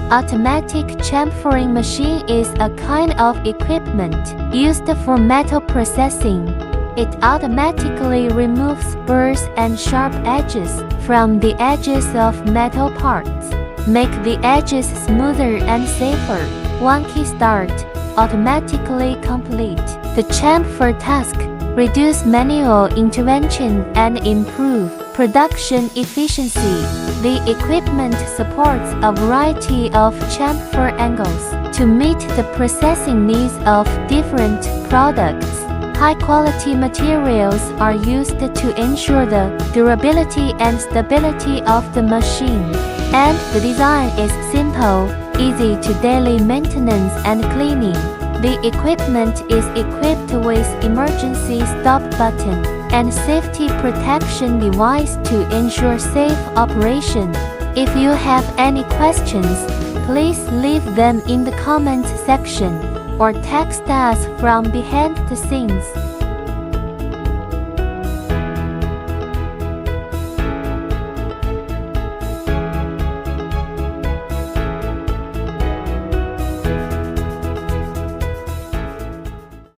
Automatic chamfering machine is a kind of equipment used for metal processing. It automatically removes burrs and sharp edges from the edges of metal parts, make the edges smoother and safer. One key start, automatically complete the chamfer task, reduce manual intervention and improve production efficiency. The equipment supports a variety of chamfer angles to meet the processing needs of different products. High-quality materials are used to ensure the durability and stability of the machine. And the design is simple, easy to daily maintenance and cleaning. The equipment is equipped with emergency stop button and safety protection device to ensure safe operation. If you have any questions, please leave them in the comment section or text us from behind the scenes.